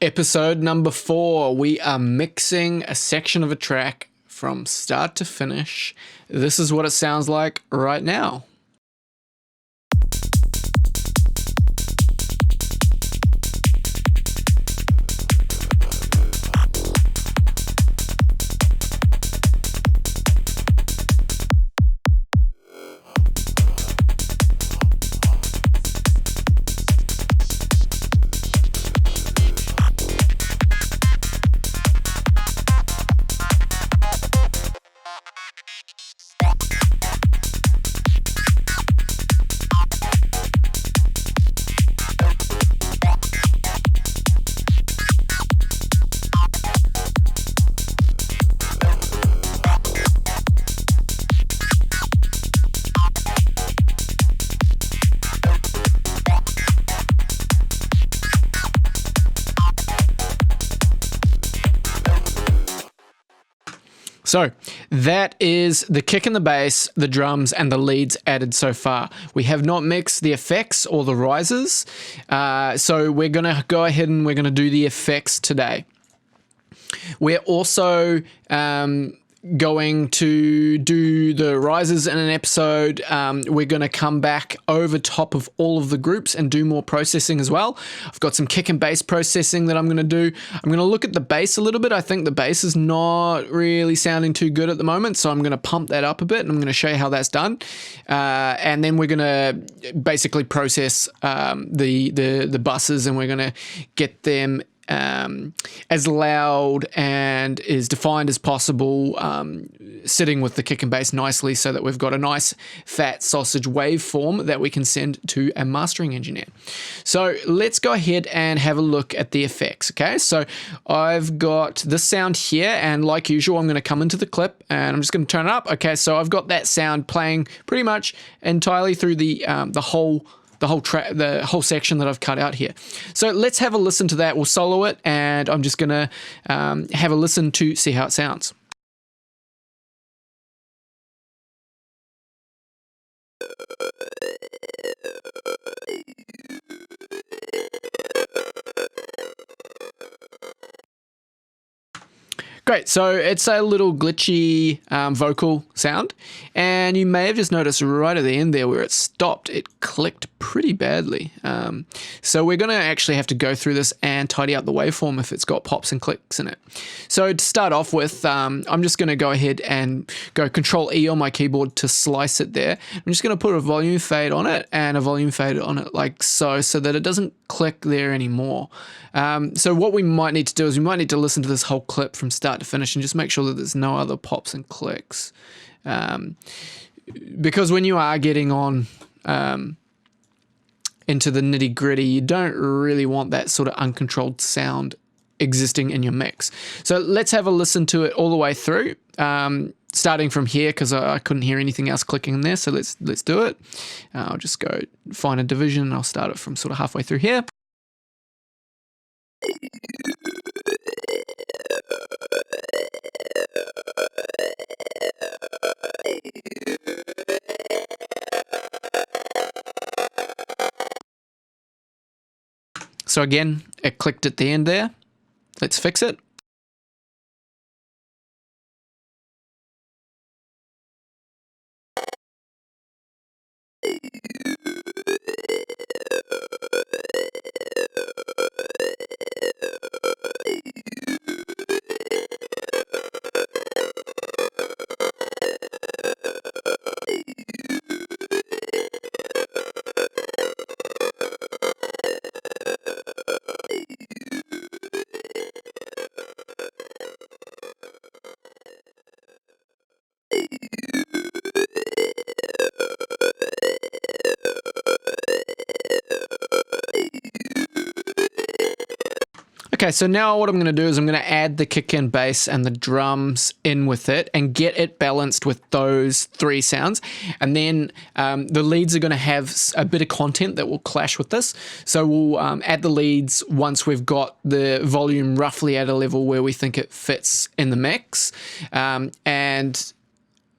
Episode number 4. We are mixing a section of a track from start to finish. This is what it sounds like right now. So that is the kick and the bass, the drums, and the leads added so far. We have not mixed the effects or the rises, so we're going to go ahead and we're going to do the effects today. We're also going to do the rises in an episode. We're going to come back over top of all of the groups and do more processing as well. I've got some kick and bass processing that I'm going to do. I'm going to look at the bass a little bit. I think the bass is not really sounding too good at the moment, so I'm going to pump that up a bit and I'm going to show you how that's done. And then we're going to basically process the buses, and we're going to get them as loud and as defined as possible, sitting with the kick and bass nicely so that we've got a nice fat sausage waveform that we can send to a mastering engineer. So let's go ahead and have a look at the effects. Okay, so I've got this sound here, and like usual I'm going to come into the clip and I'm just going to turn it up. Okay, so I've got that sound playing pretty much entirely through the whole section that I've cut out here. So let's have a listen to that. We'll solo it, and I'm just gonna have a listen to see how it sounds. Great, so it's a little glitchy vocal sound, and you may have just noticed right at the end there where it stopped, it clicked pretty badly. So we're going to actually have to go through this and tidy up the waveform if it's got pops and clicks in it. So to start off with, I'm just going to go ahead and go Control E on my keyboard to slice it there. I'm just going to put a volume fade on it and a volume fade on it like so that it doesn't click there anymore. So what we might need to do is we might need to listen to this whole clip from start to finish and just make sure that there's no other pops and clicks, because when you are getting on into the nitty gritty, you don't really want that sort of uncontrolled sound existing in your mix. So let's have a listen to it all the way through, starting from here because I couldn't hear anything else clicking in there. So let's do it. I'll just go find a division and I'll start it from sort of halfway through here. So again, it clicked at the end there. Let's fix it. Okay, so now what I'm going to do is I'm going to add the kick and bass and the drums in with it and get it balanced with those three sounds. And then the leads are going to have a bit of content that will clash with this. So we'll add the leads once we've got the volume roughly at a level where we think it fits in the mix. And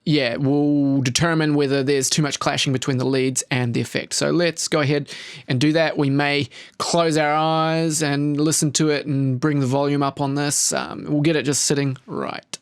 yeah, will determine whether there's too much clashing between the leads and the effect. So let's go ahead and do that. We may close our eyes and listen to it and bring the volume up on this. We'll get it just sitting right.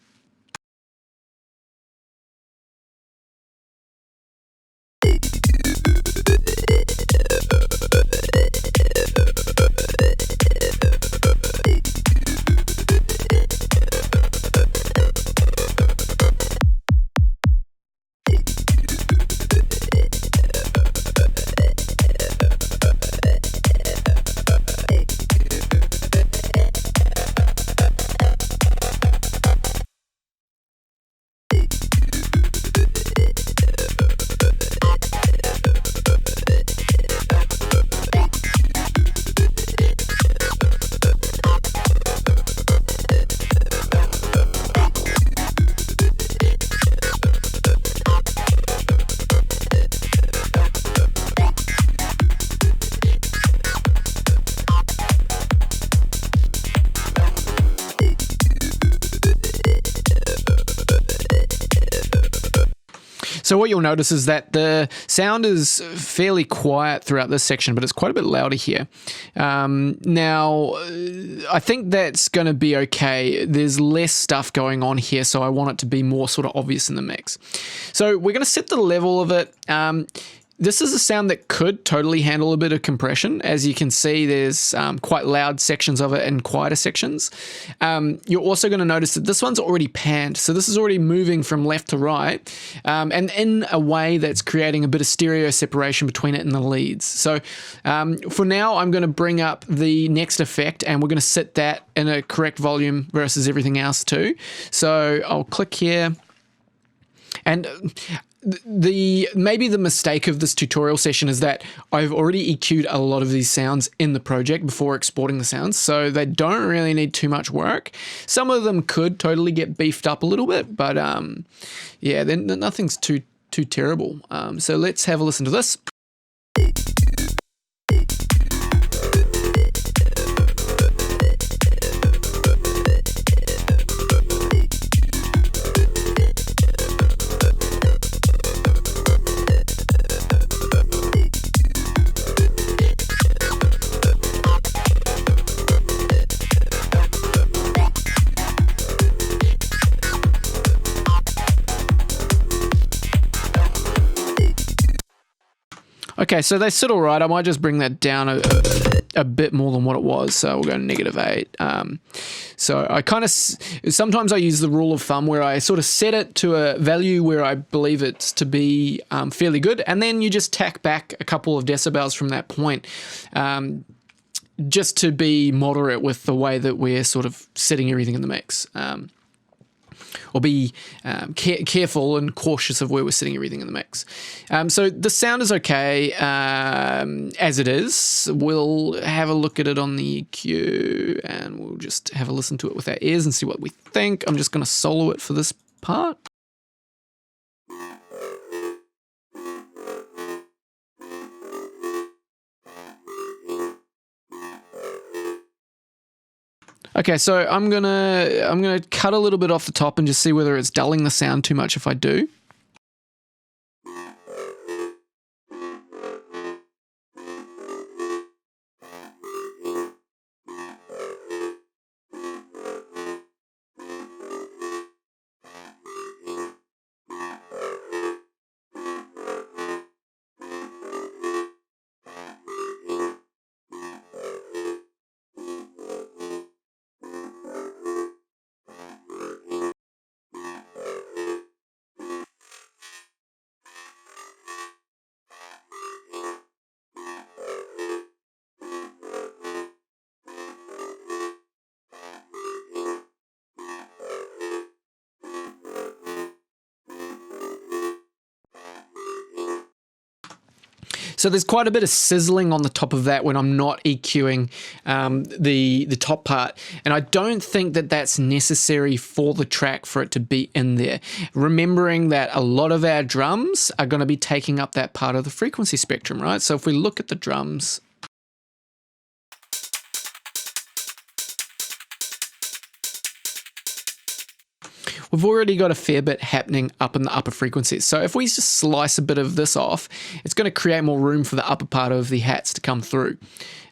So what you'll notice is that the sound is fairly quiet throughout this section, but it's quite a bit louder here. Now, I think that's going to be okay. There's less stuff going on here, so I want it to be more sort of obvious in the mix. So we're going to set the level of it. This is a sound that could totally handle a bit of compression. As you can see, there's quite loud sections of it and quieter sections. You're also going to notice that this one's already panned. So this is already moving from left to right, and in a way that's creating a bit of stereo separation between it and the leads. So for now, I'm going to bring up the next effect, and we're going to set that in a correct volume versus everything else too. So I'll click here, and maybe the mistake of this tutorial session is that I've already EQ'd a lot of these sounds in the project before exporting the sounds, so they don't really need too much work. Some of them could totally get beefed up a little bit, but yeah, then nothing's too terrible. So let's have a listen to this. Okay, so they sit all right. I might just bring that down a bit more than what it was. So we'll go -8. So I kind of, sometimes I use the rule of thumb where I sort of set it to a value where I believe it's to be fairly good. And then you just tack back a couple of decibels from that point, just to be moderate with the way that we're sort of setting everything in the mix. Or be careful and cautious of where we're setting everything in the mix. So the sound is okay as it is. We'll have a look at it on the EQ, and we'll just have a listen to it with our ears and see what we think. I'm just going to solo it for this part. Okay, so I'm gonna cut a little bit off the top and just see whether it's dulling the sound too much if I do. So there's quite a bit of sizzling on the top of that when I'm not EQing the top part. And I don't think that that's necessary for the track for it to be in there. Remembering that a lot of our drums are going to be taking up that part of the frequency spectrum, right? So if we look at the drums, we've already got a fair bit happening up in the upper frequencies. So if we just slice a bit of this off, it's going to create more room for the upper part of the hats to come through.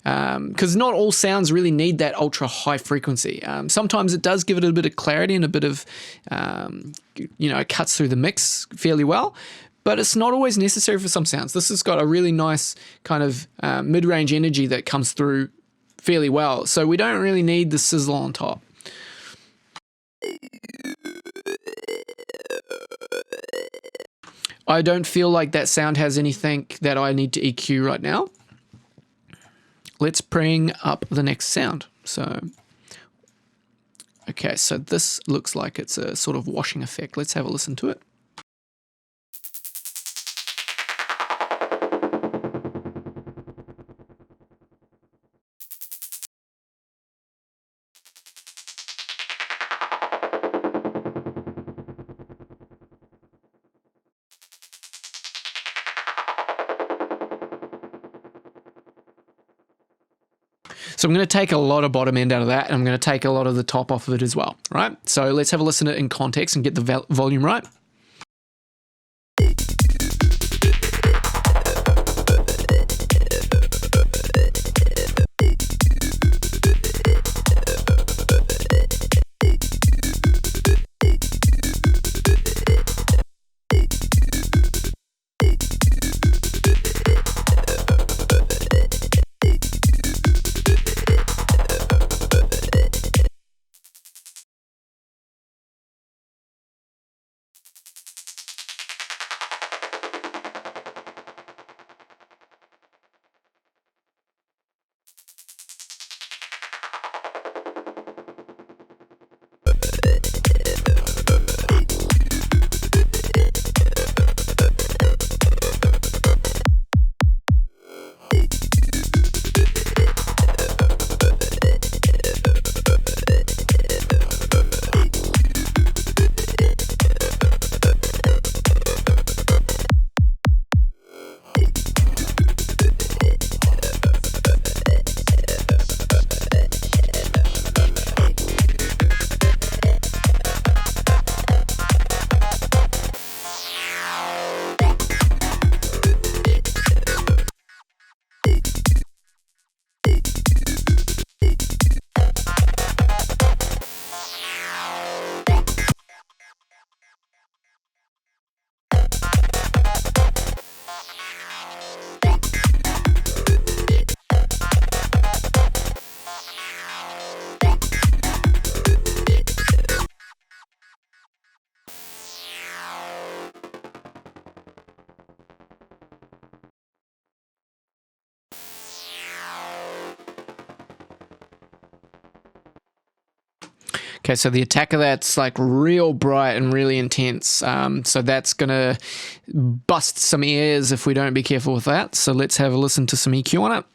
Because not all sounds really need that ultra high frequency. Sometimes it does give it a bit of clarity and a bit of, it cuts through the mix fairly well, but it's not always necessary for some sounds. This has got a really nice kind of mid-range energy that comes through fairly well. So we don't really need the sizzle on top. I don't feel like that sound has anything that I need to EQ right now. Let's bring up the next sound. So, okay, so this looks like it's a sort of washing effect. Let's have a listen to it. So I'm going to take a lot of bottom end out of that, and I'm going to take a lot of the top off of it as well, right? So let's have a listen to it in context and get the volume right. Okay, so the attack of that's like real bright and really intense. So that's going to bust some ears if we don't be careful with that. So let's have a listen to some EQ on it.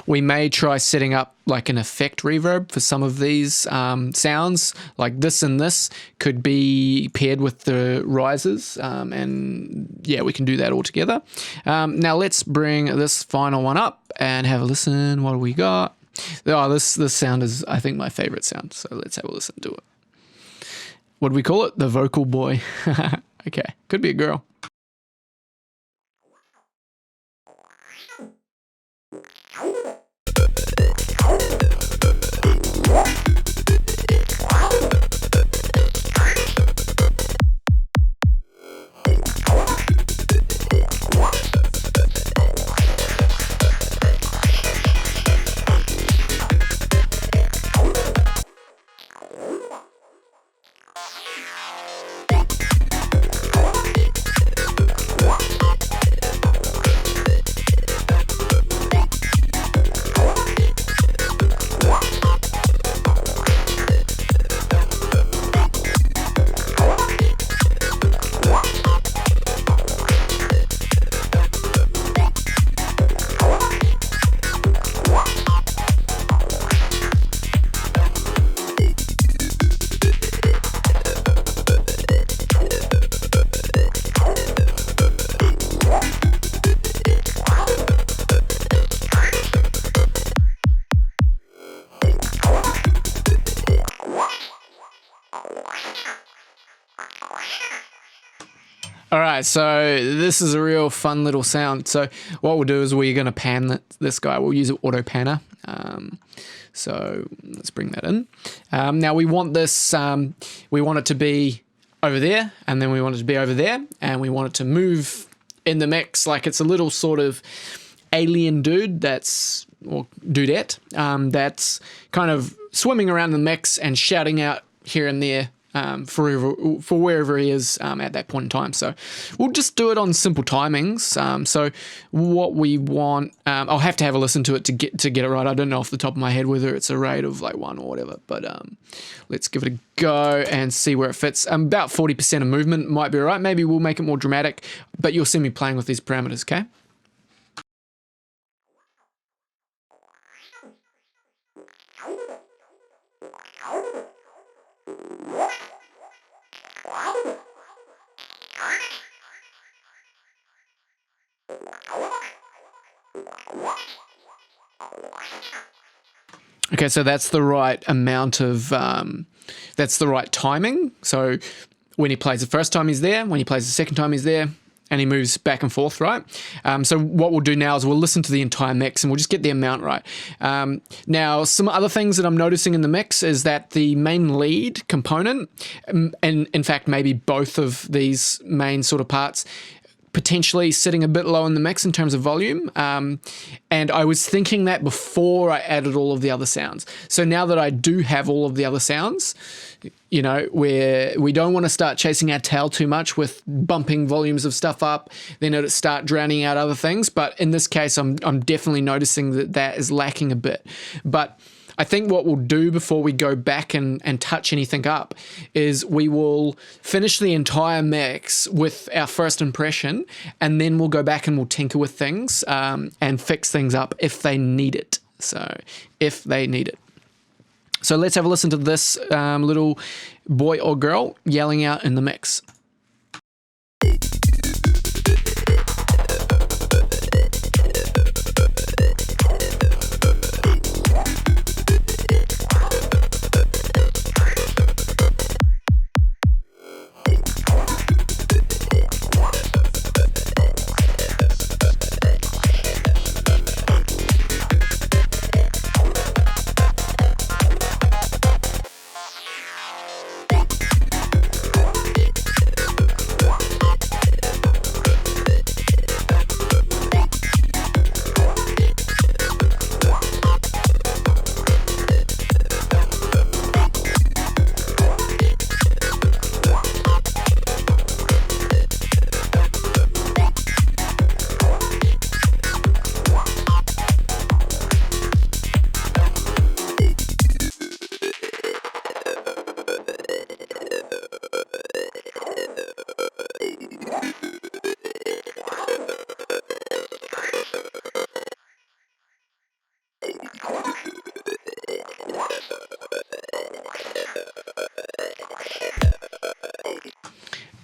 We may try setting up like an effect reverb for some of these sounds, like this and this could be paired with the risers, and yeah, we can do that all together. Now let's bring this final one up and have a listen. What do we got? Oh, this sound is, I think, my favorite sound, so let's have a listen to it. What do we call it? The vocal boy. Okay, could be a girl. right, so this is a real fun little sound. So what we'll do is we're going to pan this guy. We'll use an auto panner. So let's bring that in. Now we want this, we want it to be over there, and then we want it to be over there, and we want it to move in the mix like it's a little sort of alien dude or dudette that's kind of swimming around the mix and shouting out here and there for wherever he is at that point in time. So we'll just do it on simple timings. So what we want, I'll have to have a listen to it to get it right. I don't know off the top of my head whether it's a rate of like 1 or whatever, but let's give it a go and see where it fits. About 40% of movement might be all right. Maybe we'll make it more dramatic, but you'll see me playing with these parameters, okay? Okay, so that's the right amount of, that's the right timing. So when he plays the first time, he's there. When he plays the second time, he's there. And he moves back and forth, right? So what we'll do now is we'll listen to the entire mix and we'll just get the amount right. Now, some other things that I'm noticing in the mix is that the main lead component, and in fact, maybe both of these main sort of parts, potentially sitting a bit low in the mix in terms of volume. And I was thinking that before I added all of the other sounds. So now that I do have all of the other sounds, you know, where we don't want to start chasing our tail too much with bumping volumes of stuff up, then it'll start drowning out other things. But in this case, I'm definitely noticing that is lacking a bit. But I think what we'll do before we go back and touch anything up is we will finish the entire mix with our first impression, and then we'll go back and we'll tinker with things and fix things up if they need it. So if they need it. So let's have a listen to this little boy or girl yelling out in the mix.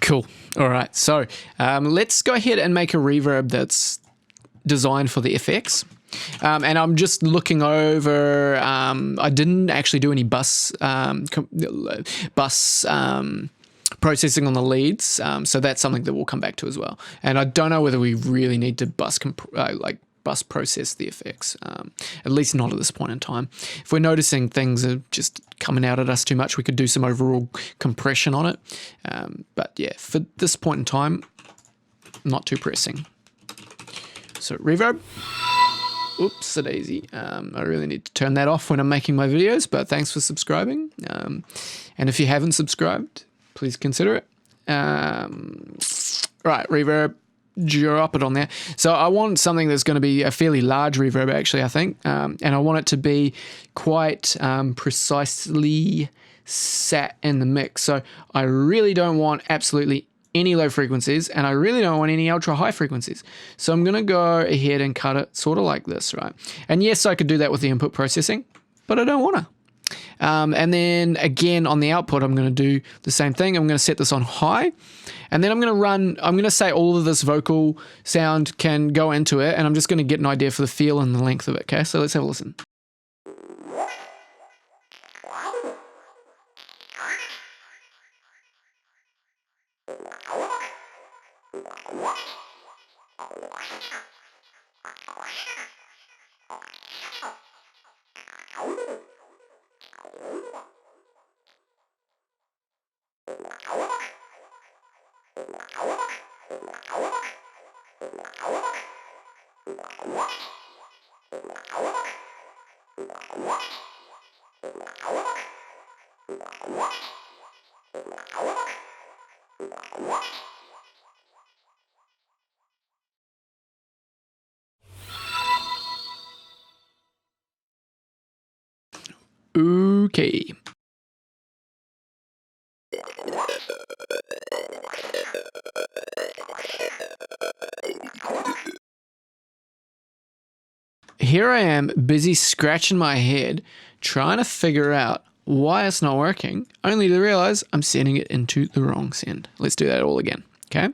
Cool. All right. So let's go ahead and make a reverb that's designed for the FX. And I'm just looking over, I didn't actually do any bus processing on the leads. So that's something that we'll come back to as well. And I don't know whether we really need to bus process the effects, at least not at this point in time. If we're noticing things are just coming out at us too much, we could do some overall compression on it. But yeah, for this point in time, not too pressing. So reverb. Oops, a daisy. I really need to turn that off when I'm making my videos, but thanks for subscribing. And if you haven't subscribed, please consider it. Right, reverb, drop it on there. So I want something that's going to be a fairly large reverb, actually, I think. And I want it to be quite precisely sat in the mix. So I really don't want absolutely any low frequencies, and I really don't want any ultra high frequencies. So I'm going to go ahead and cut it sort of like this, right? And yes, I could do that with the input processing, but I don't want to. And then again on the output, I'm going to do the same thing. I'm going to set this on high, and then I'm going to say all of this vocal sound can go into it, and I'm just going to get an idea for the feel and the length of it. Okay, so let's have a listen. Okay. Here I am busy scratching my head, trying to figure out why it's not working, only to realize I'm sending it into the wrong send. Let's do that all again, okay?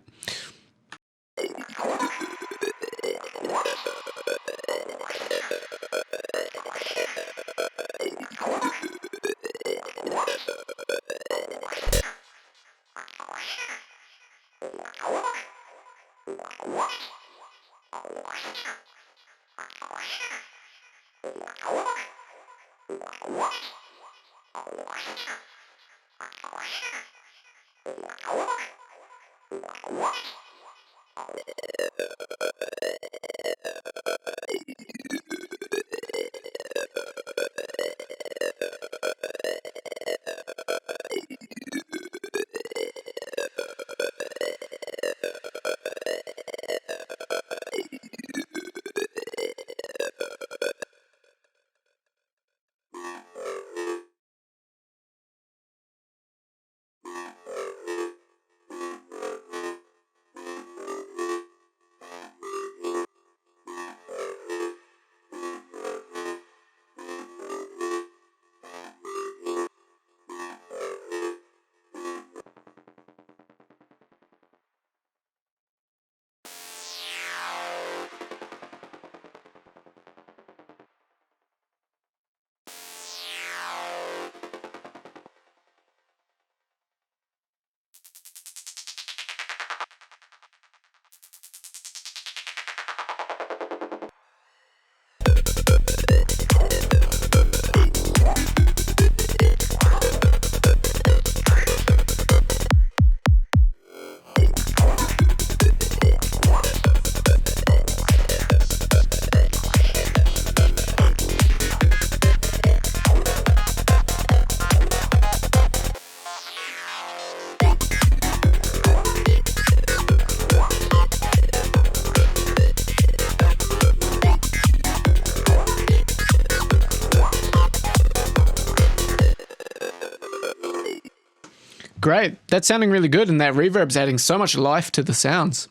Great. That's sounding really good, and that reverb's adding so much life to the sounds.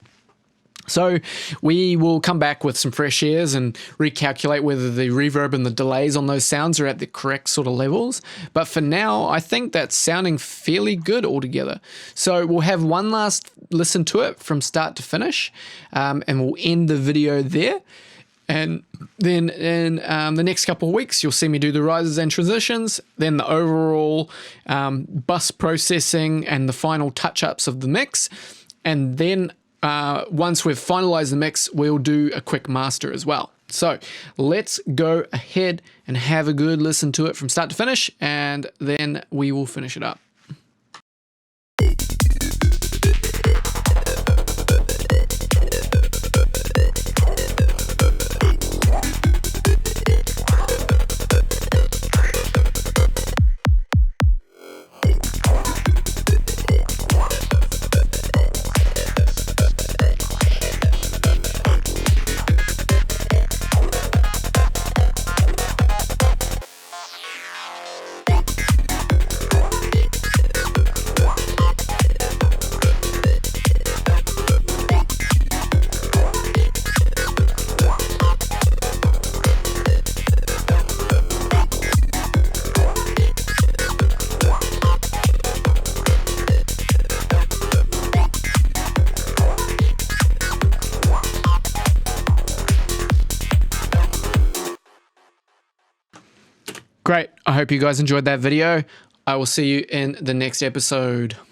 So we will come back with some fresh airs and recalculate whether the reverb and the delays on those sounds are at the correct sort of levels. But for now, I think that's sounding fairly good altogether. So we'll have one last listen to it from start to finish, and we'll end the video there. And then in the next couple of weeks, you'll see me do the rises and transitions, then the overall bus processing and the final touch-ups of the mix. And then once we've finalized the mix, we'll do a quick master as well. So let's go ahead and have a good listen to it from start to finish, and then we will finish it up. Great. I hope you guys enjoyed that video. I will see you in the next episode.